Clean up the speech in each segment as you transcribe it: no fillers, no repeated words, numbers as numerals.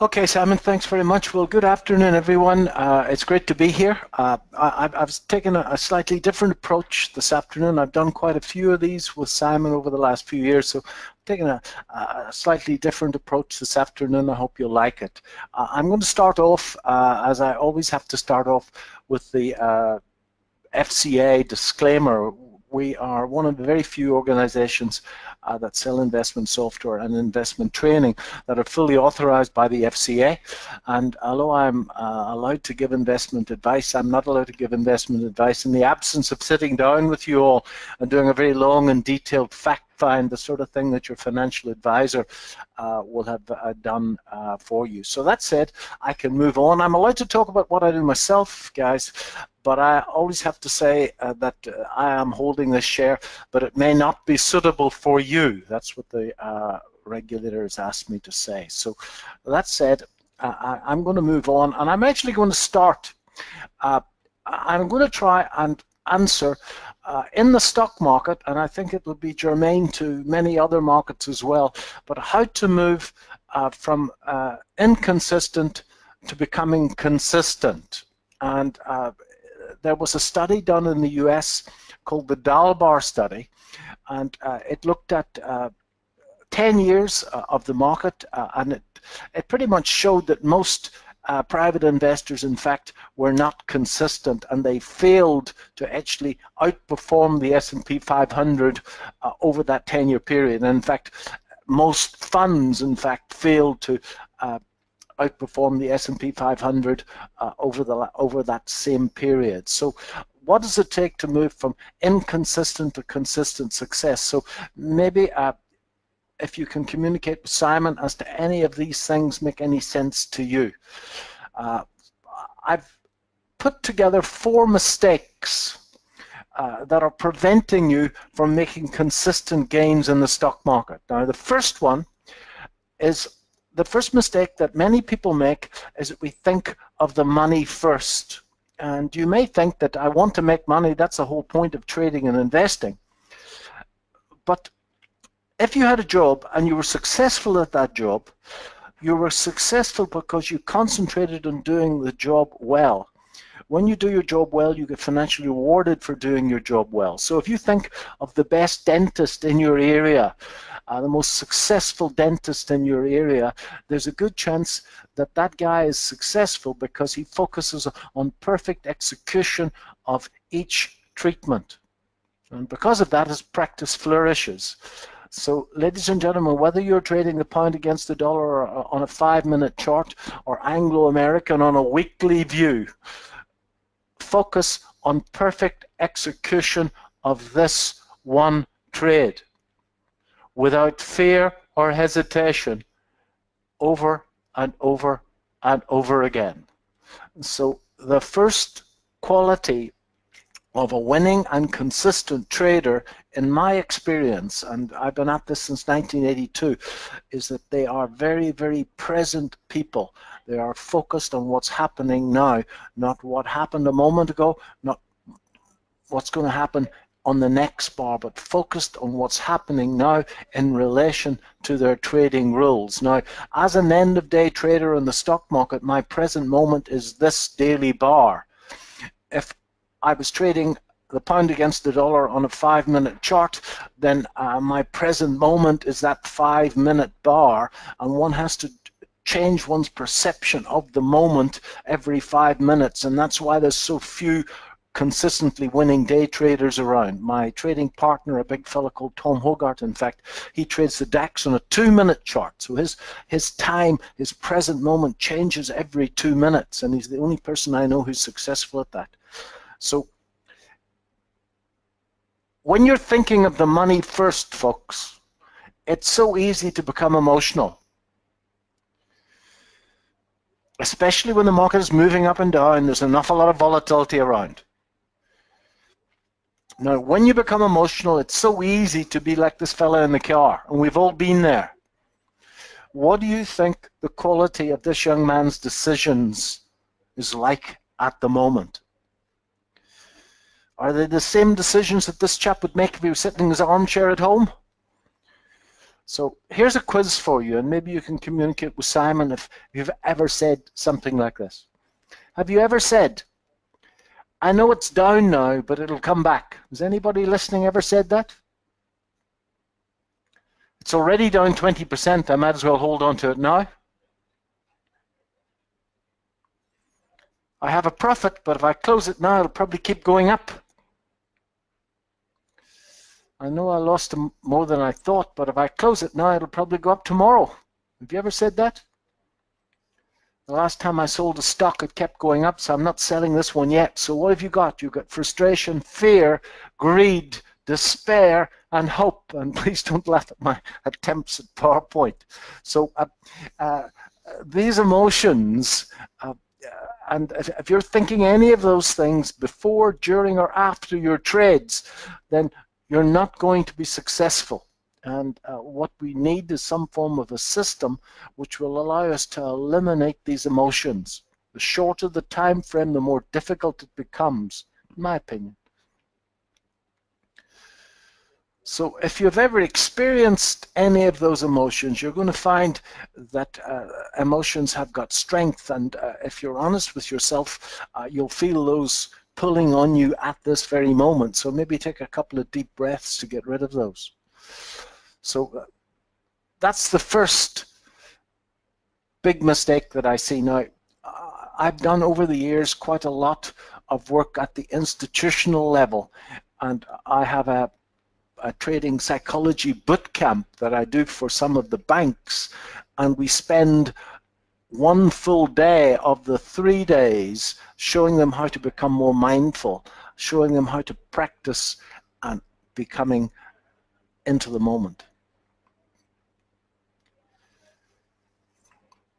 Okay, Simon, thanks very much. Well, good afternoon, everyone. It's great to be here. I've taken a slightly different approach this afternoon. I've done quite a few of these with Simon over the last few years, so I've taken a slightly different approach this afternoon. I hope you'll like it. I'm going to start off, as I always have to start off, with the FCA disclaimer. We are one of the very few organizations that sell investment software and investment training that are fully authorized by the FCA. And although I'm allowed to give investment advice, I'm not allowed to give investment advice in the absence of sitting down with you all and doing a very long and detailed fact find, the sort of thing that your financial advisor will have done for you. So that said, I can move on. I'm allowed to talk about what I do myself, guys, but I always have to say that I am holding this share, but it may not be suitable for you. That's what the regulators asked me to say. So that said, I'm going to move on, and I'm actually going to start. I'm going to try and answer in the stock market, and I think it will be germane to many other markets as well, but how to move from inconsistent to becoming consistent. And there was a study done in the US called the Dalbar study, and it looked at 10 years of the market, and it pretty much showed that most private investors, in fact, were not consistent, and they failed to actually outperform the S&P 500 over that 10-year period. And in fact, most funds, in fact, failed to outperform the S&P 500 over that same period. So what does it take to move from inconsistent to consistent success? So maybe if you can communicate with Simon as to any of these things make any sense to you. I've put together 4 mistakes that are preventing you from making consistent gains in the stock market. Now, the first one is, the first mistake that many people make is that we think of the money first. And you may think that I want to make money, that's the whole point of trading and investing. But if you had a job and you were successful at that job, you were successful because you concentrated on doing the job well. When you do your job well, you get financially rewarded for doing your job well. So if you think of the best dentist in your area, the most successful dentist in your area, there's a good chance that that guy is successful because he focuses on perfect execution of each treatment. And because of that, his practice flourishes. So, ladies and gentlemen, whether you're trading the pound against the dollar on a 5-minute chart or Anglo-American on a weekly view, focus on perfect execution of this one trade without fear or hesitation over and over and over again. So the first quality of a winning and consistent trader, in my experience, and I've been at this since 1982, is that they are very, very present people. They are focused on what's happening now, not what happened a moment ago, not what's going to happen on the next bar, but focused on what's happening now in relation to their trading rules. Now, as an end-of-day trader in the stock market, my present moment is this daily bar. If I was trading the pound against the dollar on a 5-minute chart, then my present moment is that 5-minute bar, and one has to change one's perception of the moment every 5 minutes, and that's why there's so few consistently winning day traders around. My trading partner, a big fellow called Tom Hogarth, in fact, he trades the DAX on a 2-minute chart. So his time, his present moment changes every 2 minutes, and he's the only person I know who's successful at that. So when you're thinking of the money first, folks, it's so easy to become emotional, especially when the market is moving up and down. There's an awful lot of volatility around. Now, when you become emotional, it's so easy to be like this fella in the car, and we've all been there. What do you think the quality of this young man's decisions is like at the moment? Are they the same decisions that this chap would make if he was sitting in his armchair at home? So here's a quiz for you, and maybe you can communicate with Simon if you've ever said something like this. Have you ever said, I know it's down now, but it'll come back? Has anybody listening ever said that? It's already down 20%, I might as well hold on to it now. I have a profit, but if I close it now, it'll probably keep going up. I know I lost more than I thought, but if I close it now, it'll probably go up tomorrow. Have you ever said that? The last time I sold a stock, it kept going up, so I'm not selling this one yet. So what have you got? You've got frustration, fear, greed, despair, and hope. And please don't laugh at my attempts at PowerPoint. So these emotions, and if you're thinking any of those things before, during, or after your trades, then you're not going to be successful. And what we need is some form of a system which will allow us to eliminate these emotions. The shorter the time frame, the more difficult it becomes, in my opinion. So if you've ever experienced any of those emotions, you're going to find that emotions have got strength, and if you're honest with yourself, you'll feel those pulling on you at this very moment. So maybe take a couple of deep breaths to get rid of those. So that's the first big mistake that I see. Now, I've done over the years quite a lot of work at the institutional level, and I have a trading psychology boot camp that I do for some of the banks, and we spend one full day of the 3 days showing them how to become more mindful, showing them how to practice and becoming into the moment.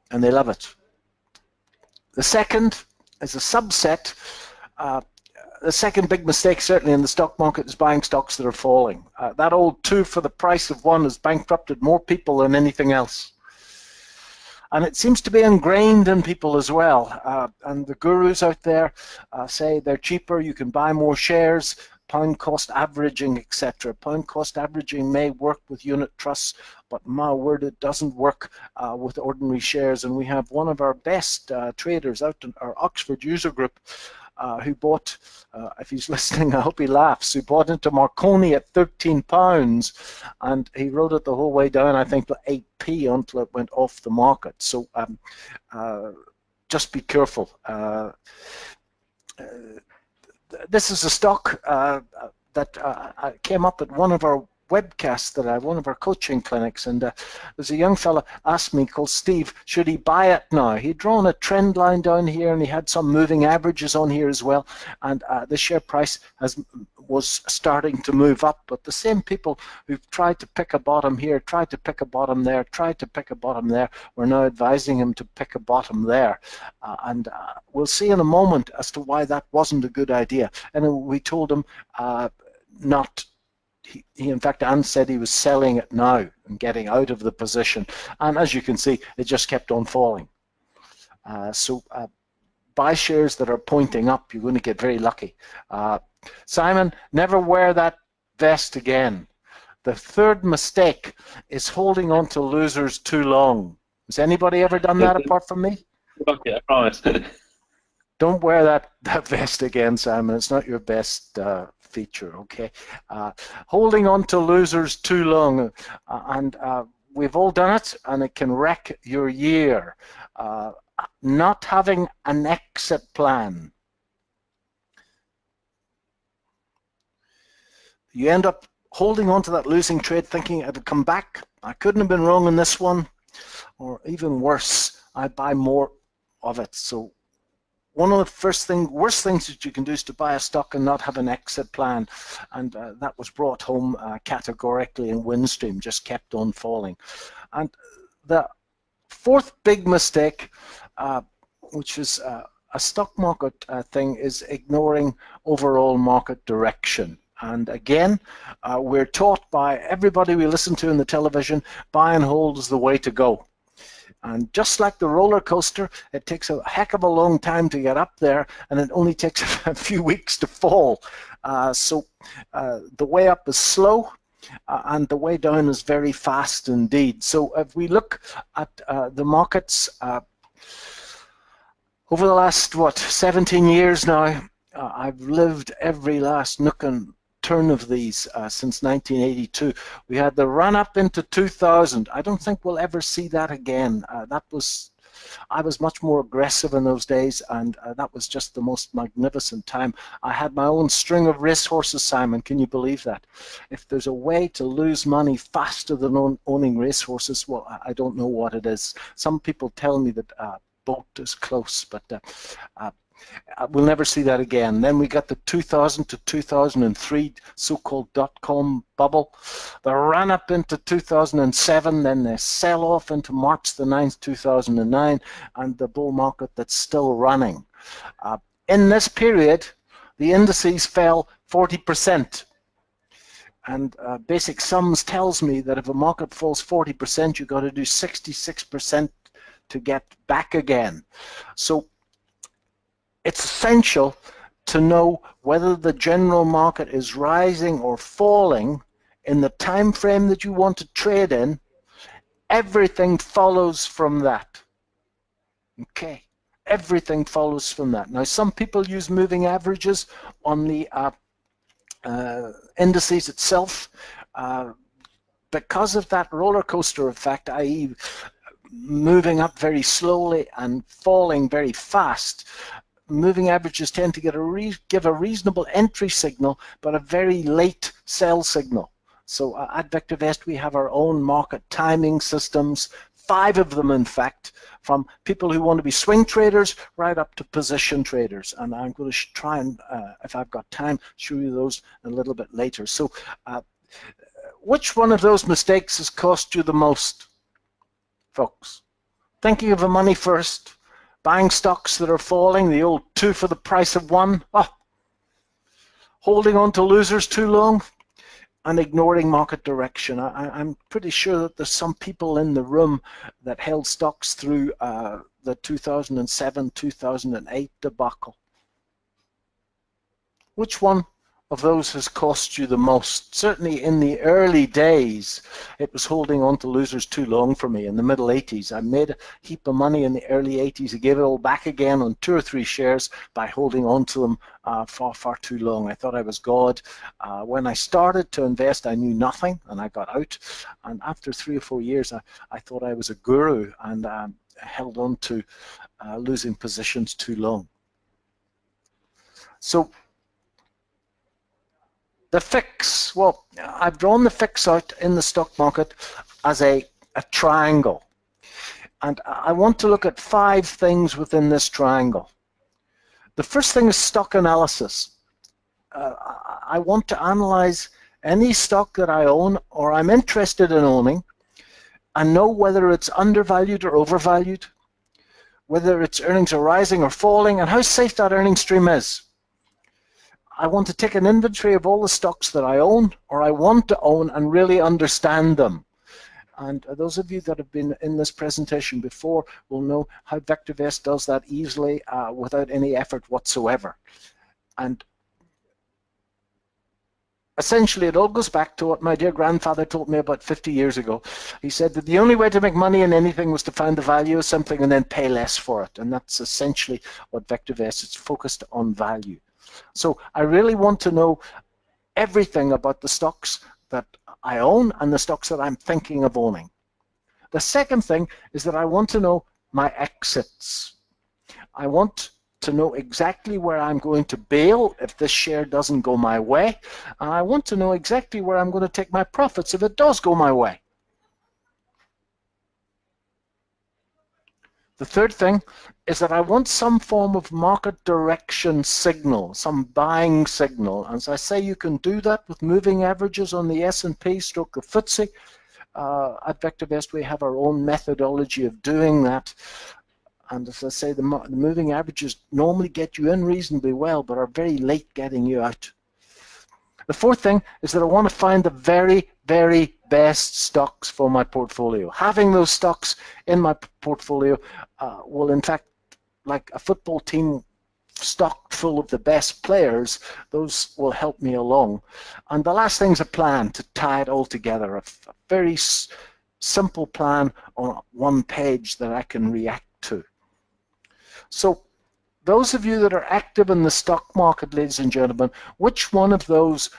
And they love it. The second is a subset. The second big mistake, certainly in the stock market, is buying stocks that are falling. That old 2 for the price of 1 has bankrupted more people than anything else. And it seems to be ingrained in people as well. And the gurus out there say they're cheaper, you can buy more shares, pound cost averaging, etc. Pound cost averaging may work with unit trusts, but my word, it doesn't work with ordinary shares. And we have one of our best traders out in our Oxford user group who bought, if he's listening, I hope he laughs, who bought into Marconi at £13, and he rode it the whole way down, I think, to 8p until it went off the market. So just be careful. This is a stock that came up at one of our webcasts, one of our coaching clinics, and there's a young fella asked me, called Steve, should he buy it now? He'd drawn a trend line down here, and he had some moving averages on here as well, and the share price was starting to move up, but the same people who've tried to pick a bottom here, tried to pick a bottom there, tried to pick a bottom there, were now advising him to pick a bottom there, and we'll see in a moment as to why that wasn't a good idea. And we told him not. He in fact said he was selling it now and getting out of the position, and as you can see, it just kept on falling. So buy shares that are pointing up. You're going to get very lucky. Simon, never wear that vest again. The third mistake is holding on to losers too long. Has anybody ever done that apart from me? Okay, I promise. Don't wear that vest again, Simon. It's not your best feature, okay? Holding on to losers too long, and we've all done it, and it can wreck your year. Not having an exit plan. You end up holding on to that losing trade, thinking it'll come back. I couldn't have been wrong in this one, or even worse, I buy more of it. So one of the worst things that you can do is to buy a stock and not have an exit plan, and that was brought home categorically in Windstream, just kept on falling. And the fourth big mistake, which is a stock market thing, is ignoring overall market direction. And again, we're taught by everybody we listen to in the television, buy and hold is the way to go. And just like the roller coaster, it takes a heck of a long time to get up there, and it only takes a few weeks to fall. So the way up is slow, and the way down is very fast indeed. So if we look at the markets over the last, 17 years now, I've lived every last nook and turn of these since 1982. We had the run up into 2000. I don't think we'll ever see that again. I was much more aggressive in those days, and that was just the most magnificent time. I had my own string of racehorses, Simon. Can you believe that? If there's a way to lose money faster than owning racehorses, well, I don't know what it is. Some people tell me that boat is close, but we'll never see that again. Then we got the 2000 to 2003 so-called dot-com bubble. The run up into 2007, then the sell-off into March the 9th, 2009, and the bull market that's still running. In this period, the indices fell 40%. And basic sums tells me that if a market falls 40%, you've got to do 66% to get back again. So it's essential to know whether the general market is rising or falling in the time frame that you want to trade in. Everything follows from that. Okay, everything follows from that. Now, some people use moving averages on the indices itself because of that roller coaster effect, i.e. moving up very slowly and falling very fast. Moving averages tend to give a reasonable entry signal, but a very late sell signal. So at VectorVest, we have our own market timing systems, 5 of them in fact, from people who want to be swing traders right up to position traders. And I'm going to try and, if I've got time, show you those a little bit later. So which one of those mistakes has cost you the most, folks? Thinking of the money first, buying stocks that are falling, the old 2 for the price of 1, holding on to losers too long, and ignoring market direction. I'm pretty sure that there's some people in the room that held stocks through the 2007-2008 debacle. Which one of those has cost you the most? Certainly in the early days, it was holding on to losers too long for me. In the middle 80s, I made a heap of money in the early 80s. I gave it all back again on 2 or 3 shares by holding on to them far too long. I thought I was God. When I started to invest, I knew nothing, and I got out. And after 3 or 4 years, I thought I was a guru, and held on to losing positions too long. So the fix, well, I've drawn the fix out in the stock market as a triangle. And I want to look at 5 things within this triangle. The first thing is stock analysis. I want to analyze any stock that I own or I'm interested in owning and know whether it's undervalued or overvalued, whether its earnings are rising or falling, and how safe that earning stream is. I want to take an inventory of all the stocks that I own or I want to own and really understand them. And those of you that have been in this presentation before will know how VectorVest does that easily without any effort whatsoever. And essentially it all goes back to what my dear grandfather told me about 50 years ago. He said that the only way to make money in anything was to find the value of something and then pay less for it. And that's essentially what VectorVest is, focused on value. So I really want to know everything about the stocks that I own and the stocks that I'm thinking of owning. The second thing is that I want to know my exits. I want to know exactly where I'm going to bail if this share doesn't go my way. And I want to know exactly where I'm going to take my profits if it does go my way. The third thing is that I want some form of market direction signal, some buying signal. As I say, you can do that with moving averages on the S&P stroke the FTSE. At VectorVest, we have our own methodology of doing that. And as I say, the moving averages normally get you in reasonably well, but are very late getting you out. The fourth thing is that I want to find the very, very best stocks for my portfolio. Having those stocks in my portfolio will, in fact, like a football team stocked full of the best players, those will help me along. And the last thing is a plan to tie it all together, a very simple plan on one page that I can react to. So those of you that are active in the stock market, ladies and gentlemen, which one of those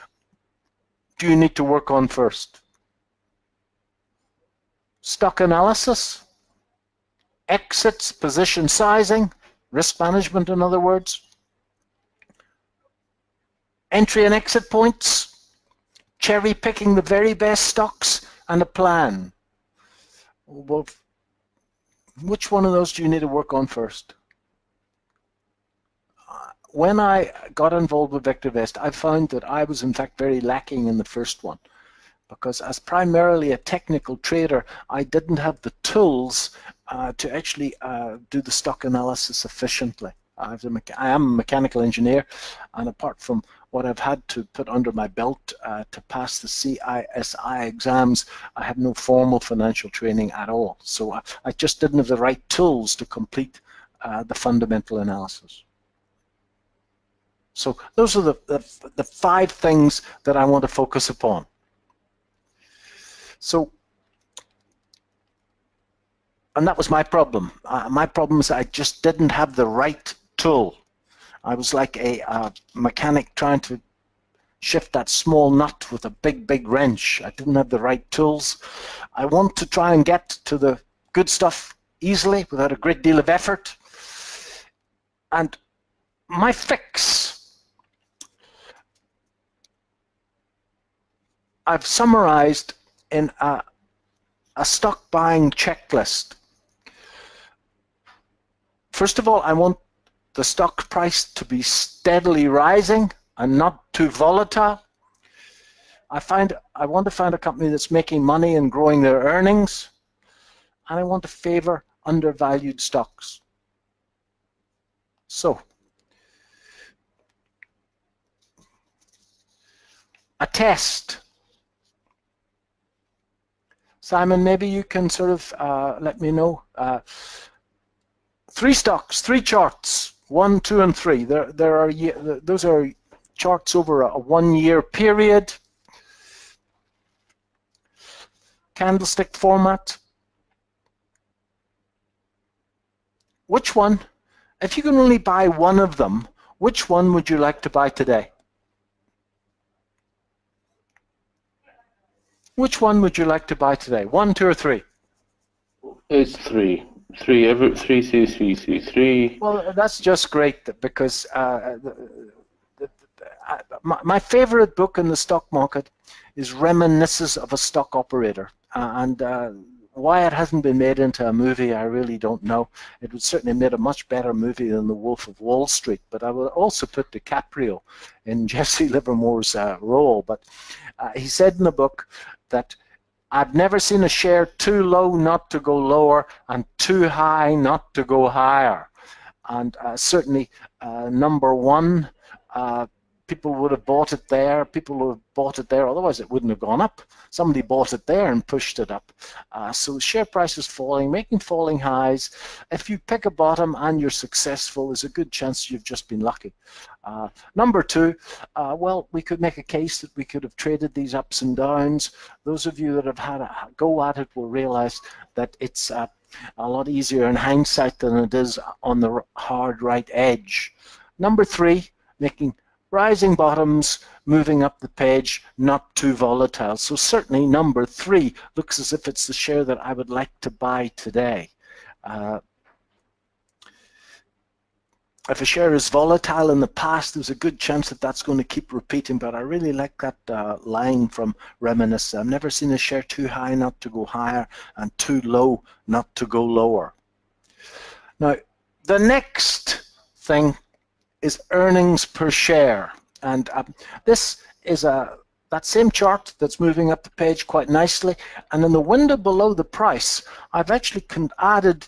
do you need to work on first? Stock analysis, exits, position sizing, risk management in other words, entry and exit points, cherry picking the very best stocks, and a plan. Well, which one of those do you need to work on first? When I got involved with VectorVest, I found that I was in fact very lacking in the first one, because as primarily a technical trader, I didn't have the tools to actually do the stock analysis efficiently. I am a mechanical engineer, and apart from what I've had to put under my belt to pass the CISI exams, I have no formal financial training at all. So I just didn't have the right tools to complete the fundamental analysis. So those are the 5 things that I want to focus upon. So, and that was my problem. My problem is I just didn't have the right tool. I was like a mechanic trying to shift that small nut with a big wrench. I didn't have the right tools. I want to try and get to the good stuff easily without a great deal of effort. And my fix, I've summarized in a stock buying checklist. First of all, I want the stock price to be steadily rising and not too volatile. I want to find a company that's making money and growing their earnings, and I want to favor undervalued stocks. So, a test. Simon, maybe you can sort of let me know. 3 stocks, 3 charts, 1, 2, and 3. Those are charts over a 1-year period. Candlestick format. Which one, if you can only buy one of them, which one would you like to buy today? Which one would you like to buy today? 1, 2, or 3? It's 3. 3. Well, that's just great, because my favorite book in the stock market is Reminiscences of a Stock Operator, and why it hasn't been made into a movie, I really don't know. It would certainly have made a much better movie than The Wolf of Wall Street, but I would also put DiCaprio in Jesse Livermore's role. But he said in the book that I've never seen a share too low not to go lower and too high not to go higher. And certainly number 1, people would have bought it there, otherwise it wouldn't have gone up. Somebody bought it there and pushed it up. So the share price is falling, making falling highs. If you pick a bottom and you're successful, there's a good chance you've just been lucky. Number 2, well, we could make a case that we could have traded these ups and downs. Those of you that have had a go at it will realize that it's a lot easier in hindsight than it is on the hard right edge. Number 3, making rising bottoms, moving up the page, not too volatile. So certainly number 3 looks as if it's the share that I would like to buy today. If a share is volatile in the past, there's a good chance that that's going to keep repeating, but I really like that line from Reminiscences. I've never seen a share too high not to go higher and too low not to go lower. Now, the next thing is earnings per share, and this is that same chart that's moving up the page quite nicely, and in the window below the price I've actually added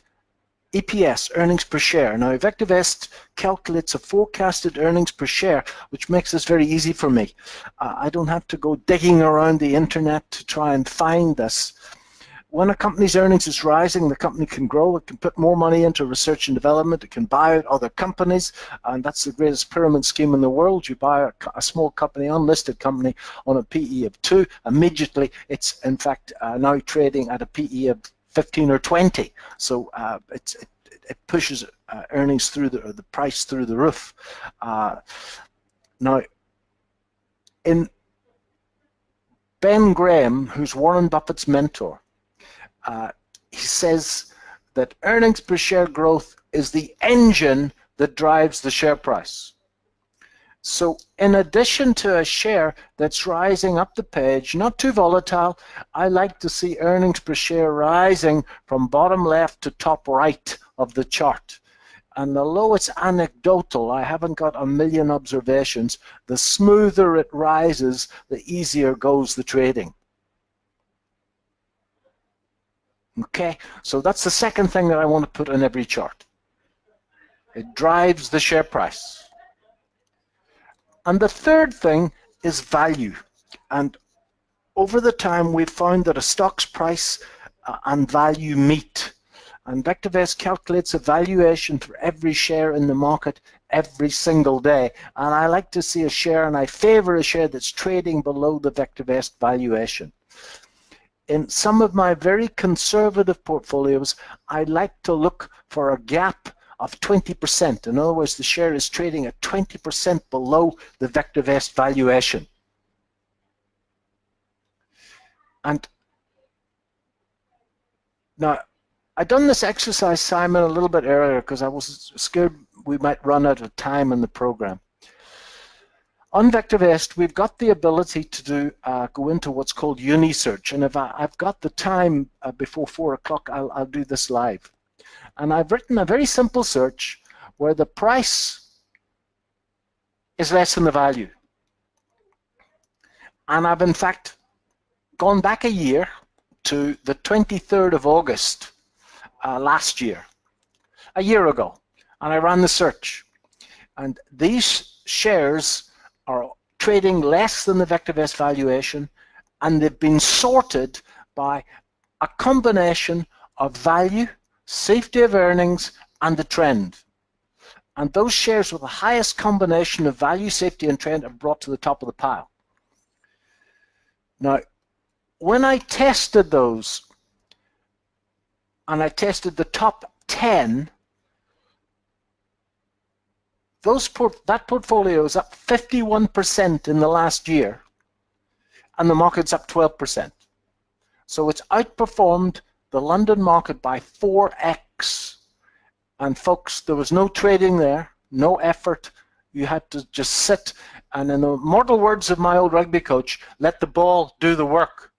EPS, earnings per share. Now VectorVest calculates a forecasted earnings per share, which makes this very easy for me. I don't have to go digging around the internet to try and find this. when a company's earnings is rising, the company can grow, it can put more money into research and development, it can buy out other companies, and that's the greatest pyramid scheme in the world. You buy a small company, unlisted company, on a PE of 2, immediately it's in fact now trading at a PE of 15 or 20. So it pushes earnings through the price through the roof. Now, in Ben Graham, who's Warren Buffett's mentor, he says that earnings per share growth is the engine that drives the share price. So in addition to a share that's rising up the page, not too volatile, I like to see earnings per share rising from bottom left to top right of the chart. And although it's anecdotal, I haven't got a million observations, the smoother it rises, the easier goes the trading. Okay, so that's the second thing that I want to put in every chart. It drives the share price. And the third thing is value. And over the time, we've found that a stock's price and value meet. And VectorVest calculates a valuation for every share in the market every single day. And I like to see a share, and I favor a share that's trading below the VectorVest valuation. In some of my very conservative portfolios, I like to look for a gap of 20%. In other words, the share is trading at 20% below the VectorVest valuation. And now, I'd done this exercise, Simon, a little bit earlier because I was scared we might run out of time in the program. On VectorVest, we've got the ability to do go into what's called Unisearch, and if I've got the time before 4 o'clock, I'll do this live. And I've written a very simple search where the price is less than the value. And I've in fact gone back a year to the 23rd of August last year, a year ago, and I ran the search. And these shares are trading less than the VectorVest valuation, and they've been sorted by a combination of value, safety of earnings, and the trend. And those shares with the highest combination of value, safety, and trend are brought to the top of the pile. Now, when I tested those, and I tested the top 10, that portfolio is up 51% in the last year, and the market's up 12%. So it's outperformed the London market by 4x. And folks, there was no trading there, no effort. You had to just sit, and in the immortal words of my old rugby coach, let the ball do the work.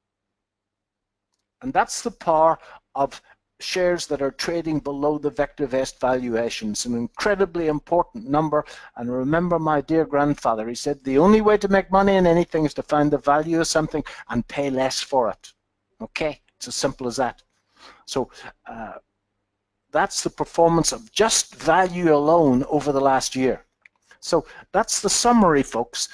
And that's the power of shares that are trading below the VectorVest valuation. It's an incredibly important number. And remember my dear grandfather, he said, the only way to make money in anything is to find the value of something and pay less for it. Okay, it's as simple as that. So that's the performance of just value alone over the last year. So that's the summary, folks.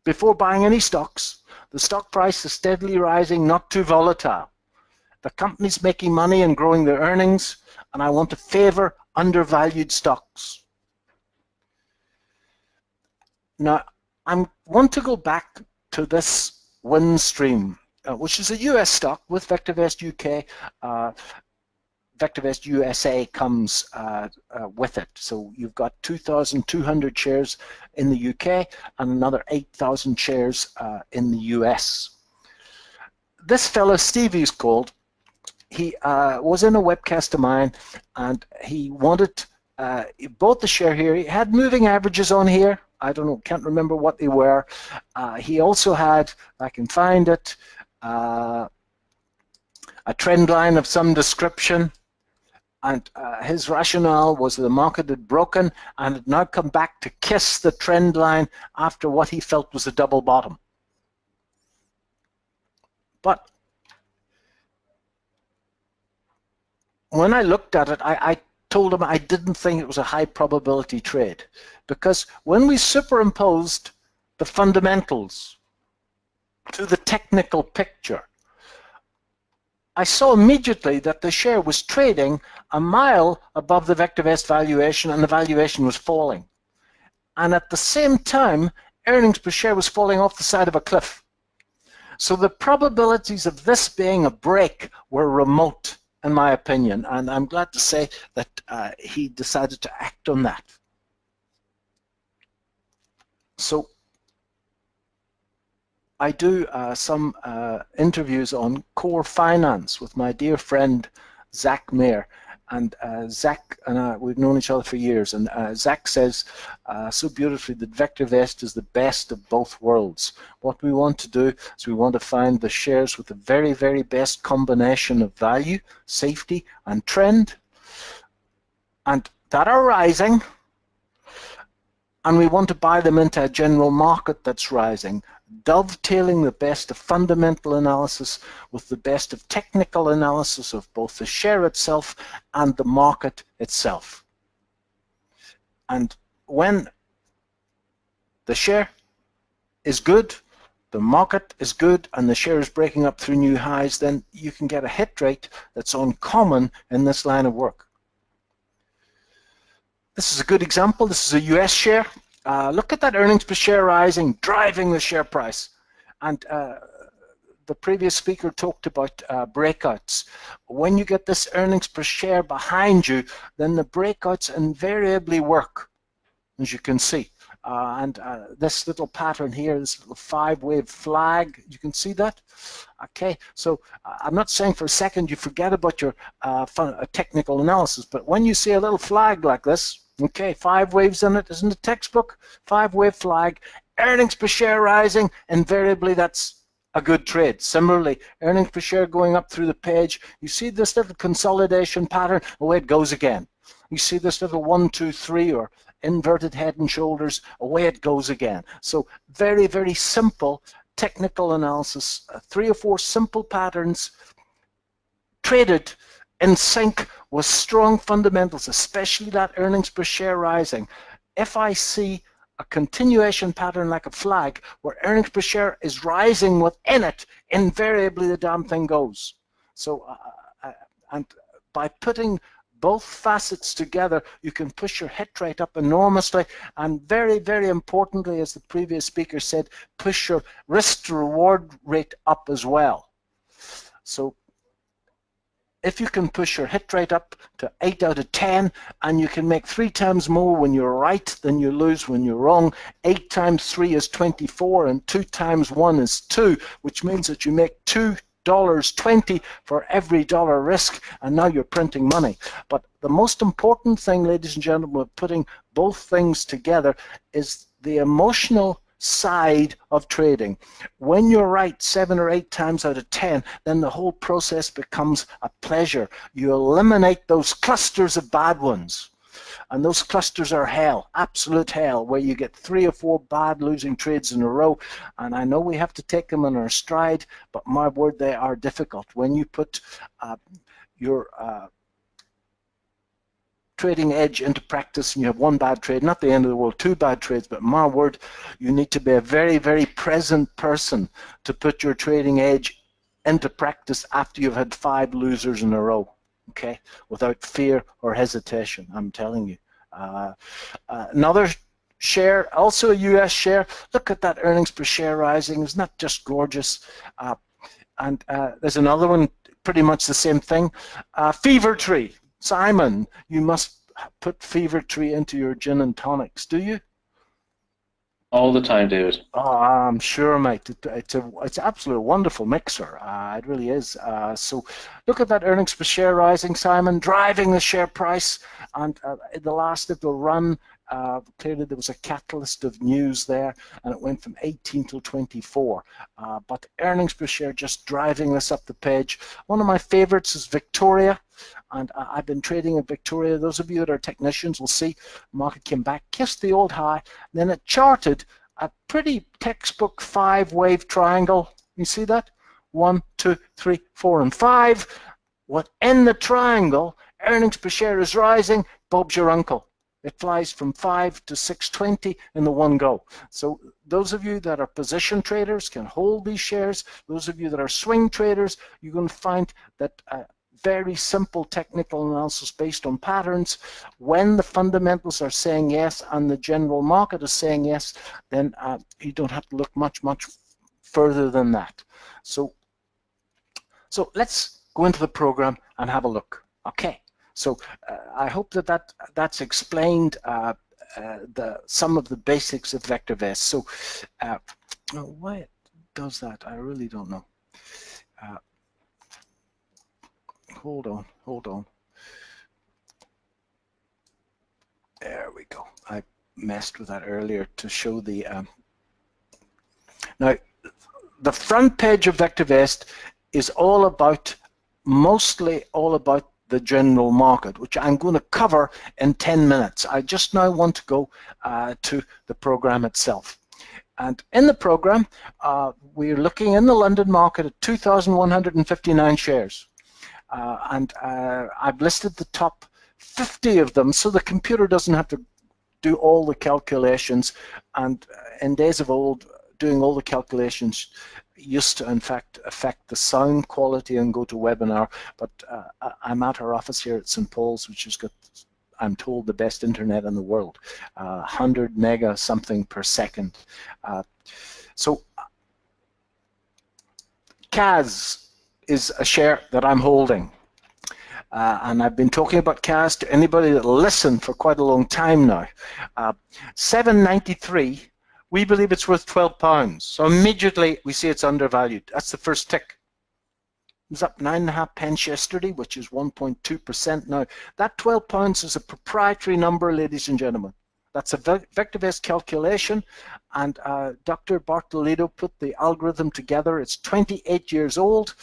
Before buying any stocks, the stock price is steadily rising, not too volatile. The company's making money and growing their earnings, and I want to favor undervalued stocks. Now, I want to go back to this Windstream, which is a US stock with VectorVest UK. VectorVest USA comes with it. So you've got 2,200 shares in the UK and another 8,000 shares in the US. This fellow, Steve, he's called, he was in a webcast of mine, and he wanted, he bought the share here. He had moving averages on here. I don't know, can't remember what they were. He also had, if I can find it, a trend line of some description. And his rationale was the market had broken and had now come back to kiss the trend line after what he felt was a double bottom. But when I looked at it, I told him I didn't think it was a high probability trade, because when we superimposed the fundamentals to the technical picture, I saw immediately that the share was trading a mile above the VectorVest valuation, and the valuation was falling. And at the same time, earnings per share was falling off the side of a cliff. So the probabilities of this being a break were remote, in my opinion, and I'm glad to say that he decided to act on that. So I do some interviews on core finance with my dear friend Zach Mayer, and Zach and I, we've known each other for years, and Zach says so beautifully that VectorVest is the best of both worlds. What we want to do is we want to find the shares with the very, very best combination of value, safety, and trend, and that are rising, and we want to buy them into a general market that's rising, dovetailing the best of fundamental analysis with the best of technical analysis of both the share itself and the market itself. And when the share is good, the market is good, and the share is breaking up through new highs, then you can get a hit rate that's uncommon in this line of work. This is a good example. This is a US share. Look at that earnings per share rising, driving the share price. And the previous speaker talked about breakouts. When you get this earnings per share behind you, then the breakouts invariably work, as you can see. This little pattern here, this little 5-wave flag, you can see that? Okay, so I'm not saying for a second you forget about your technical analysis, but when you see a little flag like this, okay, 5 waves in it, isn't it textbook? 5-wave flag, earnings per share rising, invariably that's a good trade. Similarly, earnings per share going up through the page, you see this little consolidation pattern, away it goes again. You see this little 1, 2, 3 or inverted head and shoulders, away it goes again. So very, very simple technical analysis, 3 or 4 simple patterns traded in sync with strong fundamentals, especially that earnings per share rising. If I see a continuation pattern like a flag where earnings per share is rising within it, invariably the damn thing goes. So and by putting both facets together, you can push your hit rate up enormously, and very, very importantly, as the previous speaker said, push your risk to reward rate up as well. So if you can push your hit rate up to 8 out of 10, and you can make 3 times more when you're right than you lose when you're wrong, 8 times 3 is 24, and 2 times 1 is 2, which means that you make $2.20 for every dollar risk, and now you're printing money. But the most important thing, ladies and gentlemen, of putting both things together is the emotional side of trading. When you're right 7 or 8 times out of 10, then the whole process becomes a pleasure. You eliminate those clusters of bad ones. And those clusters are hell, absolute hell, where you get 3 or 4 bad losing trades in a row. And I know we have to take them in our stride, but my word, they are difficult. When you put your trading edge into practice and you have 1 bad trade, not the end of the world, 2 bad trades, but my word, you need to be a very, very present person to put your trading edge into practice after you've had 5 losers in a row. Okay, without fear or hesitation, I'm telling you. Another share, also a US share, look at that earnings per share rising, isn't that just gorgeous? And there's another one, pretty much the same thing. Fever Tree, Simon, you must put Fever Tree into your gin and tonics, do you? All the time, David. Oh, I'm sure, mate. It's absolutely wonderful mixer. It really is. So look at that earnings per share rising, Simon, driving the share price. And in the last little run, clearly there was a catalyst of news there, and it went from 18 till 24. But earnings per share just driving this up the page. One of my favorites is Victoria. And I've been trading in Victoria. Those of you that are technicians will see the market came back, kissed the old high, then it charted a pretty textbook 5-wave triangle. You see that? 1, 2, 3, 4, and 5. Within the triangle, earnings per share is rising. Bob's your uncle. It flies from 5 to 620 in the one go. So those of you that are position traders can hold these shares. Those of you that are swing traders, you're going to find that very simple technical analysis based on patterns. When the fundamentals are saying yes and the general market is saying yes, then you don't have to look much further than that. So let's go into the program and have a look. Okay, so I hope that's explained some of the basics of VectorVest. So why it does that, I really don't know. Hold on. There we go. I messed with that earlier to show the now the front page of VectorVest is mostly all about the general market, which I'm going to cover in 10 minutes. I just now want to go to the program itself. And in the program, we're looking in the London market at 2,159 shares. And I've listed the top 50 of them, so the computer doesn't have to do all the calculations. And in days of old, doing all the calculations used to, in fact, affect the sound quality and go to webinar. But I'm at our office here at St. Paul's, which has got, I'm told, the best internet in the world, 100 mega something per second. So CAS is a share that I'm holding. And I've been talking about CAS to anybody that listened for quite a long time now. 7.93, we believe it's worth £12. So immediately we see it's undervalued. That's the first tick. It was up 9.5 pence yesterday, which is 1.2% now. That £12 is a proprietary number, ladies and gentlemen. That's a VectorVest calculation, and Dr. Bartolito put the algorithm together. It's 28 years old,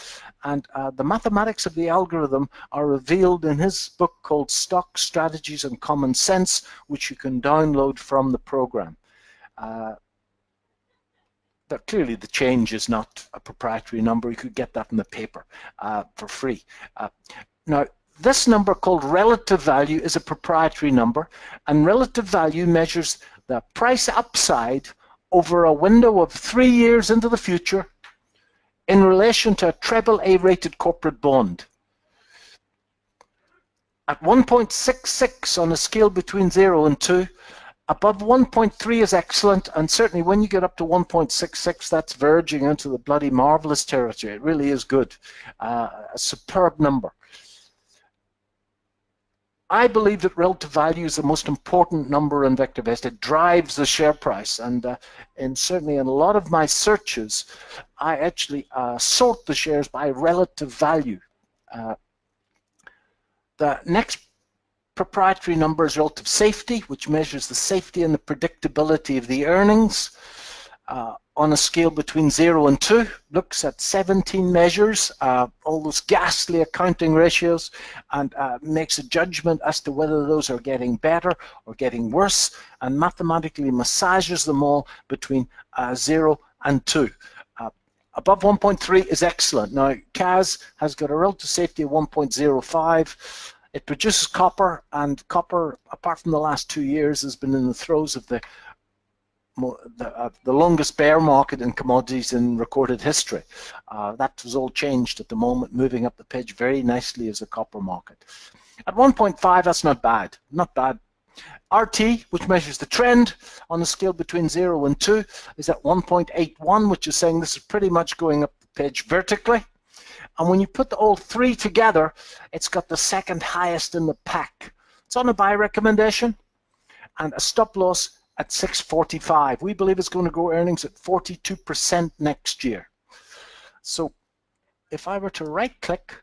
and the mathematics of the algorithm are revealed in his book called Stock Strategies and Common Sense, which you can download from the program. But clearly the change is not a proprietary number. You could get that in the paper for free. Now, this number called relative value is a proprietary number, and relative value measures the price upside over a window of 3 years into the future in relation to a AAA rated corporate bond. At 1.66 on a scale between 0 and 2, above 1.3 is excellent, and certainly when you get up to 1.66, that's verging into the bloody marvelous territory. It really is good. A superb number. I believe that relative value is the most important number in VectorVest. It drives the share price, and certainly in a lot of my searches, I actually sort the shares by relative value. The next proprietary number is relative safety, which measures the safety and the predictability of the earnings. On a scale between 0 and 2, looks at 17 measures, all those ghastly accounting ratios, and makes a judgment as to whether those are getting better or getting worse, and mathematically massages them all between 0 and 2. Above 1.3 is excellent. Now, CAS has got a relative safety of 1.05. It produces copper, and copper, apart from the last 2 years, has been in the throes of the longest bear market in commodities in recorded history. That was all changed at the moment, moving up the page very nicely as a copper market. At 1.5, that's not bad, not bad. RT, which measures the trend on a scale between 0 and 2, is at 1.81, which is saying this is pretty much going up the page vertically. And when you put all three together, it's got the second highest in the pack. It's on a buy recommendation and a stop loss at 645. We believe it's going to grow earnings at 42% next year. So if I were to right-click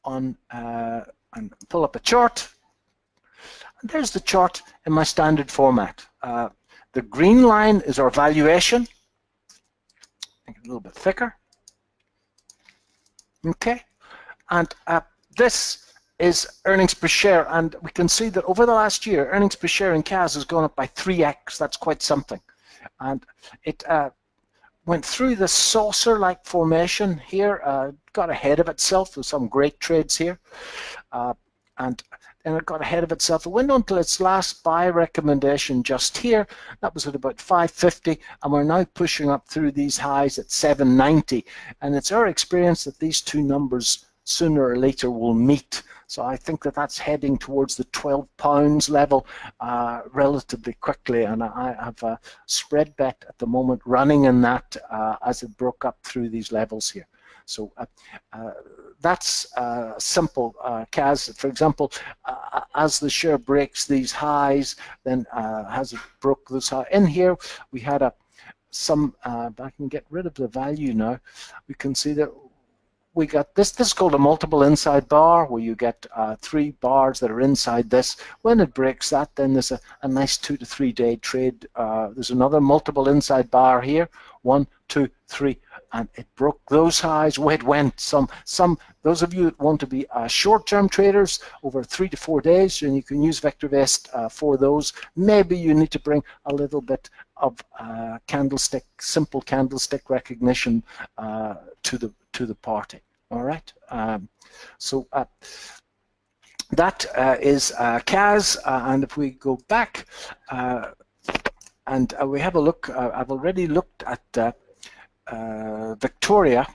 on and pull up a chart, there's the chart in my standard format. The green line is our valuation. Make it a little bit thicker. Okay, and this is earnings per share, and we can see that over the last year, earnings per share in CAS has gone up by 3x. That's quite something. And it went through the saucer-like formation here, got ahead of itself with some great trades here, and and it got ahead of itself. It went on till its last buy recommendation just here. That was at about 550, and we're now pushing up through these highs at 790. And it's our experience that these two numbers sooner or later will meet. So I think that that's heading towards the £12 level relatively quickly, and I have a spread bet at the moment running in that as it broke up through these levels here. So that's simple, Kaz. For example, as the share breaks these highs, then as it broke this high, in here we had I can get rid of the value now. We can see that we got this is called a multiple inside bar, where you get 3 bars that are inside this. When it breaks that, then there's a nice 2 to 3 day trade. There's another multiple inside bar here, 1, 2, 3, and it broke those highs. Where it went, those of you that want to be short-term traders over 3 to 4 days, and you can use VectorVest for those. Maybe you need to bring a little bit of simple candlestick recognition to the party. All right. So that is Kaz, and if we go back and we have a look, I've already looked at Victoria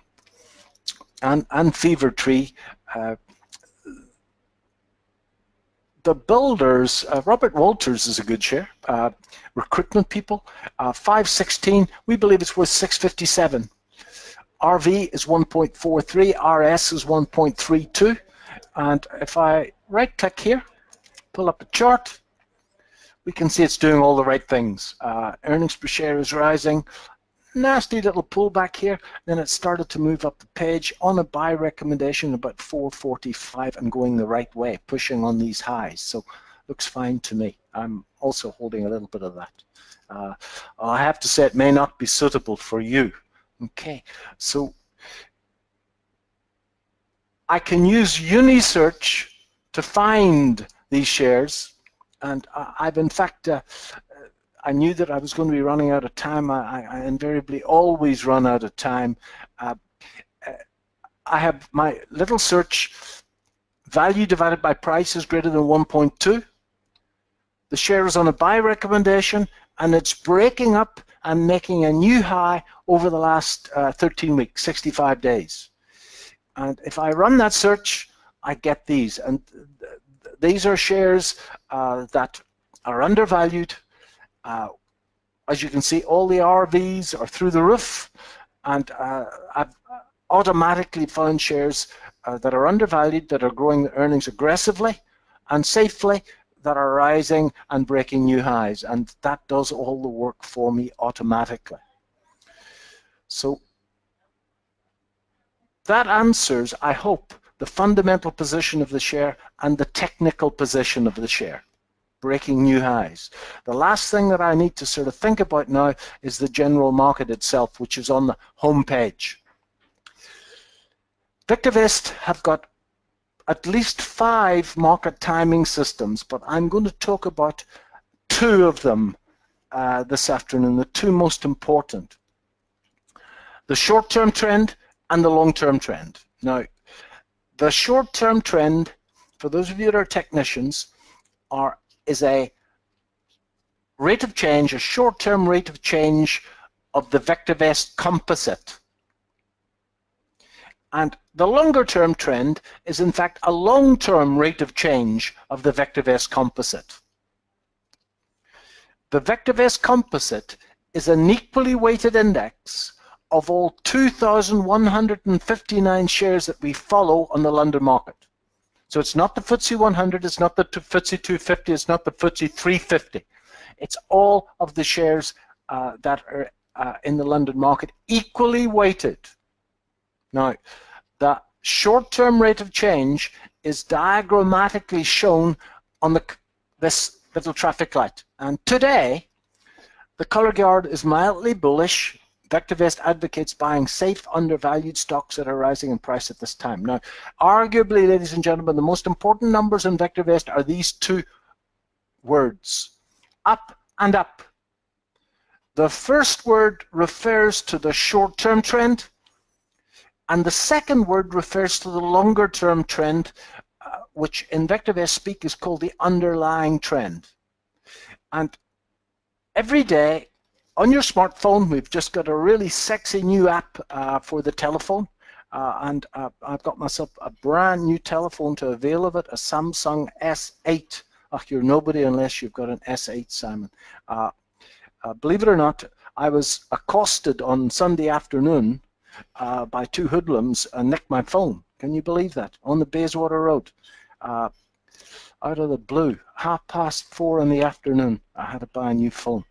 and Fever Tree. The builders, Robert Walters is a good share. Recruitment people, 516. We believe it's worth 657. RV is 1.43, RS is 1.32, and if I right-click here, pull up a chart, we can see it's doing all the right things. Earnings per share is rising, nasty little pullback here, then it started to move up the page on a buy recommendation about 445 and going the right way, pushing on these highs, so looks fine to me. I'm also holding a little bit of that. I have to say it may not be suitable for you. Okay, so I can use Unisearch to find these shares, and I've in fact, I knew that I was going to be running out of time. I invariably always run out of time. I have my little search, value divided by price is greater than 1.2. The share is on a buy recommendation, and it's breaking up and making a new high over the last 13 weeks, 65 days. And if I run that search, I get these. And these are shares that are undervalued. As you can see, all the RVs are through the roof. And I've automatically found shares that are undervalued, that are growing the earnings aggressively and safely, that are rising and breaking new highs, and that does all the work for me automatically. So that answers, I hope, the fundamental position of the share and the technical position of the share, breaking new highs. The last thing that I need to sort of think about now is the general market itself, which is on the home page. VectorVest have got at least 5 market timing systems, but I'm going to talk about 2 of them this afternoon, the 2 most important. The short-term trend and the long-term trend. Now, the short-term trend, for those of you that are technicians, is a rate of change, a short-term rate of change of the VectorVest composite. And the longer-term trend is, in fact, a long-term rate of change of the VectorVest composite. The VectorVest composite is an equally weighted index of all 2,159 shares that we follow on the London market. So it's not the FTSE 100, it's not the FTSE 250, it's not the FTSE 350. It's all of the shares that are in the London market, equally weighted. Now, the short-term rate of change is diagrammatically shown on this little traffic light. And today, the colour guard is mildly bullish. VectorVest advocates buying safe, undervalued stocks that are rising in price at this time. Now, arguably, ladies and gentlemen, the most important numbers in VectorVest are these 2 words, up and up. The first word refers to the short-term trend, and the second word refers to the longer-term trend, which in VectorVest speak is called the underlying trend. And every day on your smartphone, we've just got a really sexy new app for the telephone. I've got myself a brand new telephone to avail of it, a Samsung S8. Oh, you're nobody unless you've got an S8, Simon. Believe it or not, I was accosted on Sunday afternoon by two hoodlums and nicked my phone. Can you believe that? On the Bayswater Road. Out of the blue, 4:30 in the afternoon, I had to buy a new phone.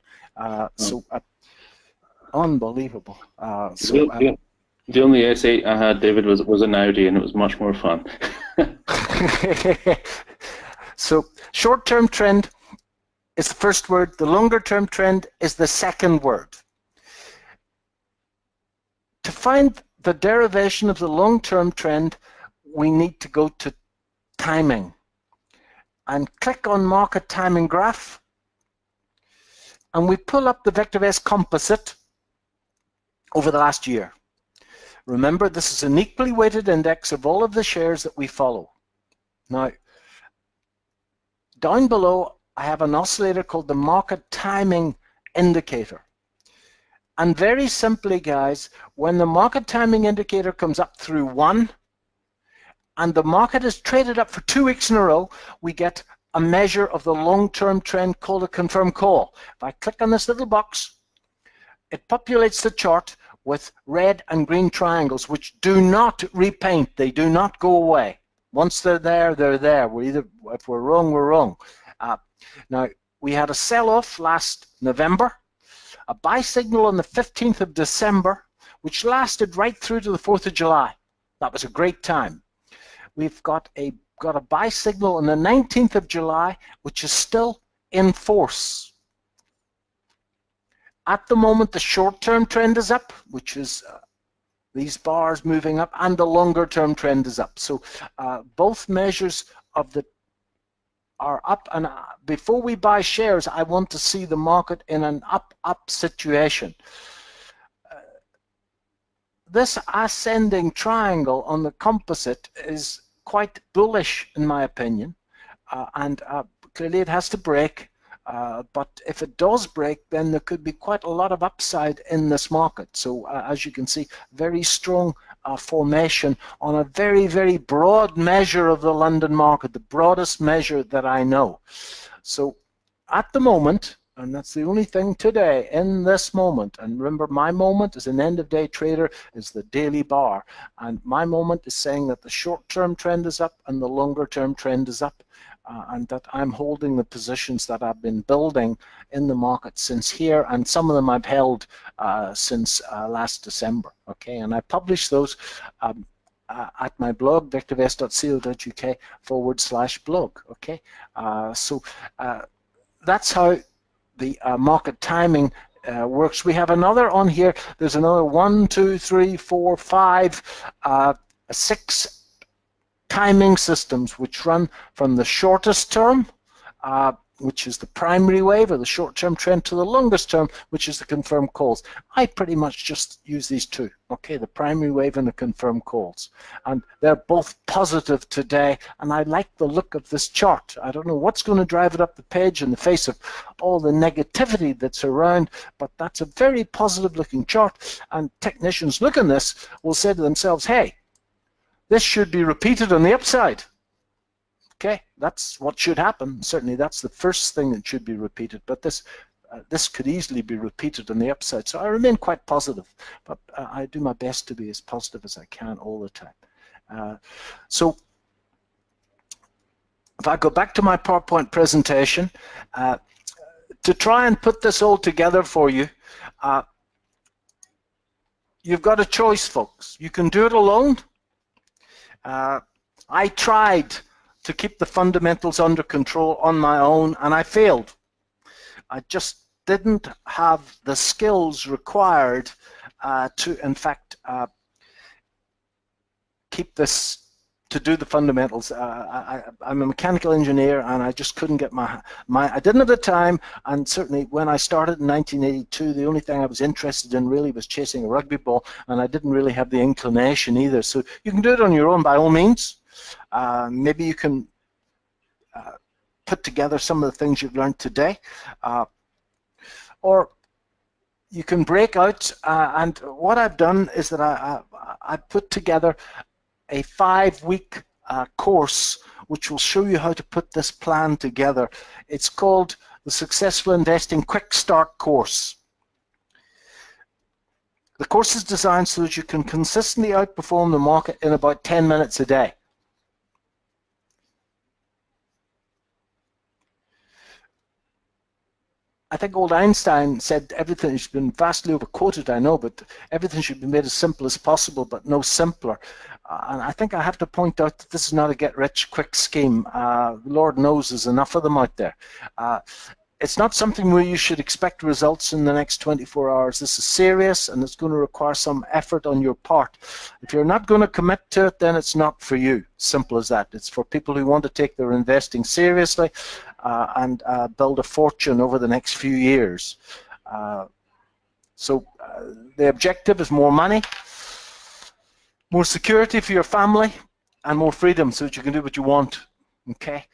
Unbelievable. The only S8 I had, David, was an Audi, and it was much more fun. So short-term trend is the first word. The longer-term trend is the second word. To find the derivation of the long-term trend, we need to go to timing and click on market timing graph, and we pull up the VectorVest composite over the last year. Remember, this is an equally weighted index of all of the shares that we follow. Now, down below, I have an oscillator called the market timing indicator. And very simply, guys, when the market timing indicator comes up through 1, and the market is traded up for 2 weeks in a row, we get a measure of the long-term trend called a confirmed call. If I click on this little box, it populates the chart with red and green triangles, which do not repaint. They do not go away. Once they're there, they're there. If we're wrong, we're wrong. Now, we had a sell-off last November, a buy signal on the 15th of December, which lasted right through to the 4th of July. That was a great time. We've got a buy signal on the 19th of July, which is still in force. At the moment, the short-term trend is up, which is these bars moving up, and the longer-term trend is up. So both measures of are up, and before we buy shares, I want to see the market in an up situation. This ascending triangle on the composite is quite bullish in my opinion, and clearly it has to break, but if it does break, then there could be quite a lot of upside in this market. So as you can see, very strong formation on a very, very broad measure of the London market, the broadest measure that I know. So at the moment, and that's the only thing today, in this moment, and remember my moment as an end-of-day trader is the daily bar, and my moment is saying that the short-term trend is up and the longer-term trend is up, and that I'm holding the positions that I've been building in the market since here, and some of them I've held since last December. Okay, and I publish those at my blog, vectorvest.co.uk/blog. Okay, so that's how the market timing works. We have another on here. There's another 1, 2, 3, 4, 5, 6 timing systems which run from the shortest term, which is the primary wave or the short-term trend, to the longest term, which is the confirmed calls. I pretty much just use these two, okay, the primary wave and the confirmed calls. And they're both positive today, and I like the look of this chart. I don't know what's going to drive it up the page in the face of all the negativity that's around, but that's a very positive-looking chart, and technicians looking at this will say to themselves, hey, this should be repeated on the upside. Okay, that's what should happen. Certainly that's the first thing that should be repeated, but this could easily be repeated on the upside. So I remain quite positive, but I do my best to be as positive as I can all the time. So if I go back to my PowerPoint presentation, to try and put this all together for you, you've got a choice, folks. You can do it alone. I tried to keep the fundamentals under control on my own, and I failed. I just didn't have the skills required to, in fact, keep this, to do the fundamentals. I'm a mechanical engineer, and I just couldn't get I didn't have the time, and certainly when I started in 1982, the only thing I was interested in really was chasing a rugby ball, and I didn't really have the inclination either. So you can do it on your own by all means. Maybe you can put together some of the things you've learned today, or you can break out, and what I've done is that I put together a 5-week course which will show you how to put this plan together. It's called the Successful Investing Quick Start course. The course is designed so that you can consistently outperform the market in about 10 minutes a day. I think old Einstein said everything has been vastly overquoted, I know, but everything should be made as simple as possible, but no simpler. And I think I have to point out that this is not a get-rich-quick scheme. Lord knows there's enough of them out there. It's not something where you should expect results in the next 24 hours. This is serious, and it's going to require some effort on your part. If you're not going to commit to it, then it's not for you. Simple as that. It's for people who want to take their investing seriously and build a fortune over the next few years. So the objective is more money, more security for your family, and more freedom so that you can do what you want. Okay.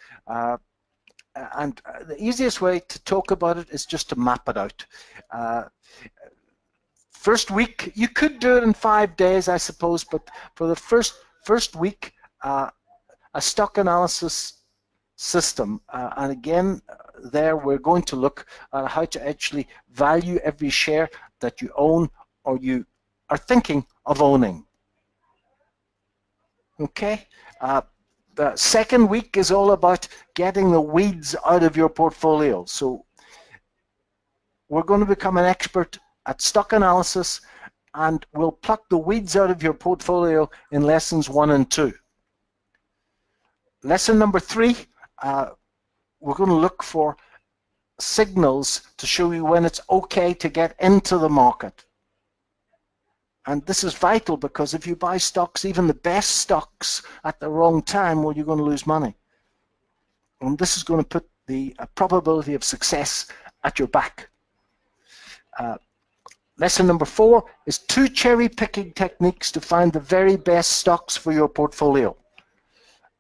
And the easiest way to talk about it is just to map it out. First week, you could do it in 5 days, I suppose, but for the first week, a stock analysis system, and again, there we're going to look at how to actually value every share that you own or you are thinking of owning. Okay. The second week is all about getting the weeds out of your portfolio. So we're going to become an expert at stock analysis, and we'll pluck the weeds out of your portfolio in lessons 1 and 2. Lesson number 3, we're going to look for signals to show you when it's okay to get into the market. And this is vital, because if you buy stocks, even the best stocks, at the wrong time, well, you're going to lose money. And this is going to put the probability of success at your back. Lesson number 4 is 2 cherry-picking techniques to find the very best stocks for your portfolio.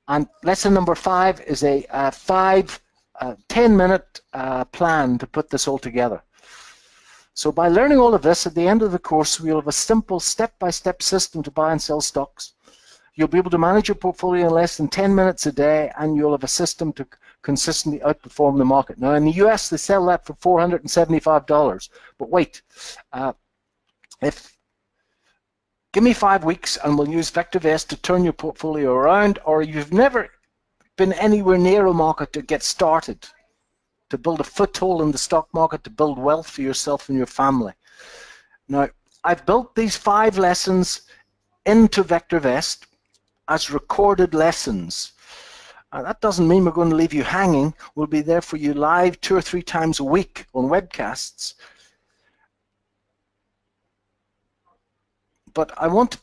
And lesson number 5 is a 10-minute plan to put this all together. So by learning all of this, at the end of the course, we'll have a simple step-by-step system to buy and sell stocks. You'll be able to manage your portfolio in less than 10 minutes a day, and you'll have a system to consistently outperform the market. Now, in the US, they sell that for $475. But wait, give me 5 weeks, and we'll use VectorVest to turn your portfolio around, or you've never been anywhere near a market to get started, to build a foothold in the stock market, to build wealth for yourself and your family. Now, I've built these 5 lessons into VectorVest as recorded lessons. That doesn't mean we're going to leave you hanging. We'll be there for you live 2 or 3 times a week on webcasts. But I want to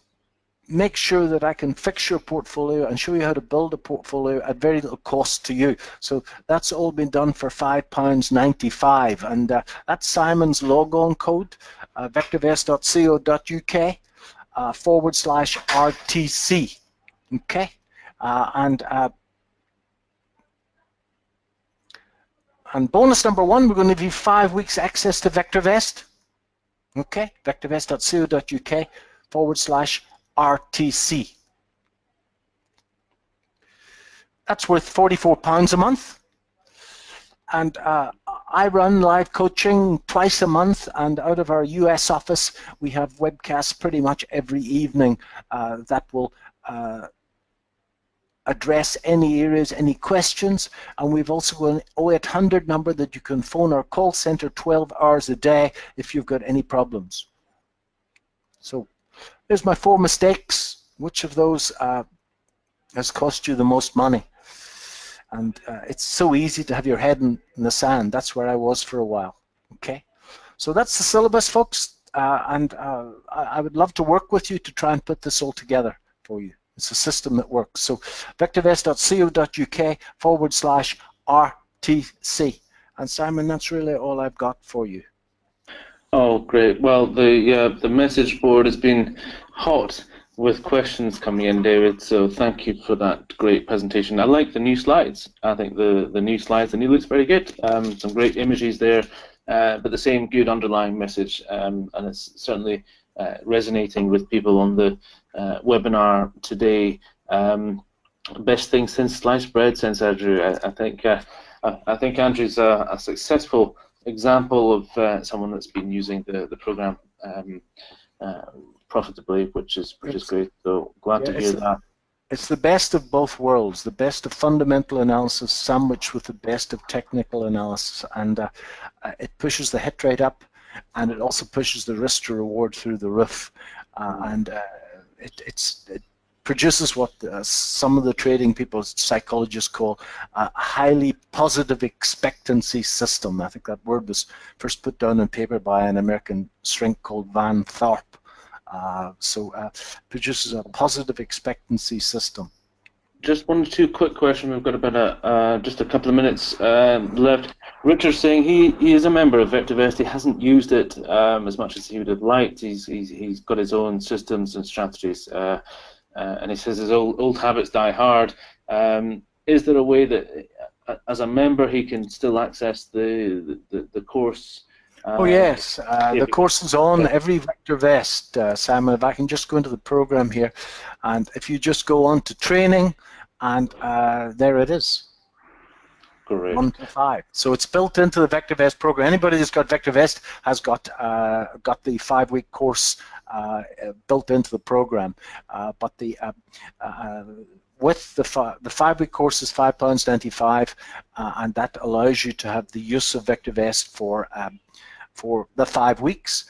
make sure that I can fix your portfolio and show you how to build a portfolio at very little cost to you. So that's all been done for £5.95, and that's Simon's logon code, vectorvest.co.uk /RTC. Okay, and bonus number 1, we're going to give you 5 weeks access to VectorVest. Okay, vectorvest.co.uk /RTC. That's worth £44 a month, and I run live coaching twice a month, and out of our US office we have webcasts pretty much every evening that will address any areas, any questions, and we've also got an 0800 number that you can phone our call center 12 hours a day if you've got any problems. So here's my 4 mistakes. Which of those has cost you the most money? And it's so easy to have your head in the sand. That's where I was for a while. Okay, so that's the syllabus, folks, and I would love to work with you to try and put this all together for you. It's a system that works. So vectorvest.co.uk /RTC. And Simon, that's really all I've got for you. Oh, great. Well, the message board has been hot with questions coming in, David. So thank you for that great presentation. I like the new slides. I think the new slides, the new looks very good. Some great images there, but the same good underlying message, and it's certainly resonating with people on the webinar today. Best thing since sliced bread, since Andrew. I think Andrew's a successful example of someone that's been using the program profitably, which is great. So glad to hear that. It's the best of both worlds, the best of fundamental analysis sandwiched with the best of technical analysis, and it pushes the hit rate up, and it also pushes the risk to reward through the roof, and it produces what some of the trading people, psychologists, call a highly positive expectancy system. I think that word was first put down on paper by an American shrink called Van Thorpe. Produces a positive expectancy system. Just one or two quick questions. We've got about just a couple of minutes left. Richard's saying he is a member of VectorVest. He hasn't used it as much as he would have liked. He's got his own systems and strategies, and he says his old habits die hard. Is there a way that, as a member, he can still access the course? Oh yes, the course is on every VectorVest, Simon. If I can just go into the program here, and if you just go on to training, and there it is. Great. 1 to 5. So it's built into the VectorVest program. Anybody that's got VectorVest has got the 5-week course built into the program, but the with the 5-week course is £5.95, and that allows you to have the use of VectorVest for the 5 weeks.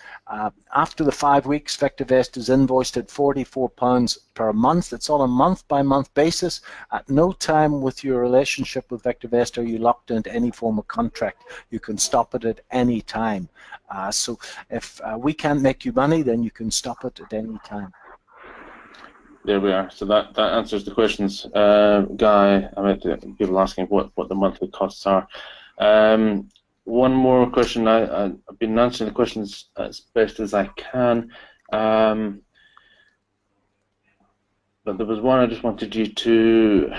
After the 5 weeks, VectorVest is invoiced at £44 per month. It's on a month-by-month basis. At no time with your relationship with VectorVest are you locked into any form of contract. You can stop it at any time. So if we can't make you money, then you can stop it at any time. There we are. So that answers the questions, Guy. I mean, people asking what the monthly costs are. One more question. I've been answering the questions as best as I can, but there was one I just wanted you to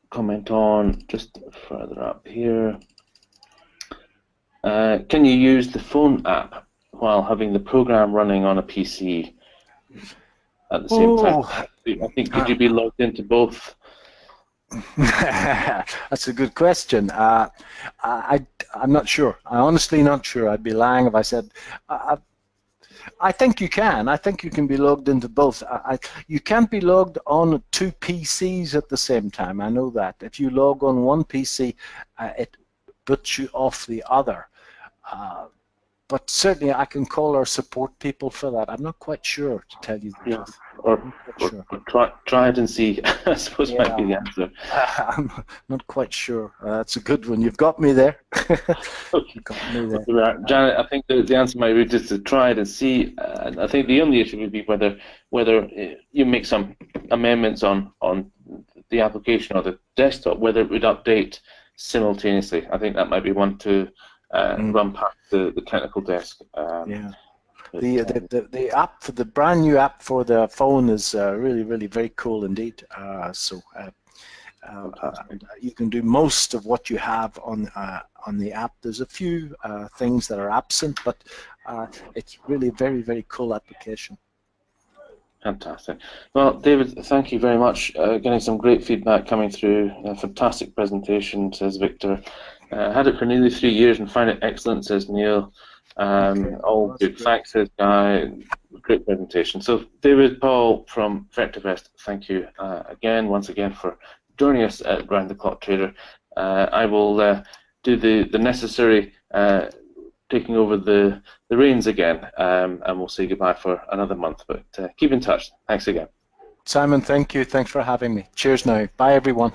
comment on just further up here. Can you use the phone app while having the program running on a PC at the same time? I think could you be logged into both? That's a good question. I'm not sure. I'm honestly not sure. I'd be lying if I said. I think you can. I think you can be logged into both. You can't be logged on 2 PCs at the same time. I know that. If you log on one PC, it puts you off the other. But certainly I can call our support people for that. I'm not quite sure, to tell you the truth. Or try it and see, I suppose might be the answer. I'm not quite sure. That's a good one. You've got me there. Okay. Got me there. Janet, I think the answer might be just to try it and see. I think the only issue would be whether you make some amendments on the application or the desktop, whether it would update simultaneously. I think that might be one to run past the technical desk. Yeah. The app, for the brand new app for the phone, is really very cool indeed. You can do most of what you have on the app. There's a few things that are absent, but it's really a very cool application. Fantastic. Well, David, thank you very much. Getting some great feedback coming through. Fantastic presentation, says Victor. Had it for nearly 3 years and find it excellent, says Neil. All good. Thanks, says Guy. Great presentation. So, David Paul from VectorVest, thank you once again for joining us at Round the Clock Trader. I will do the necessary taking over the reins again, and we'll say goodbye for another month. But keep in touch. Thanks again. Simon, thank you. Thanks for having me. Cheers now. Bye, everyone.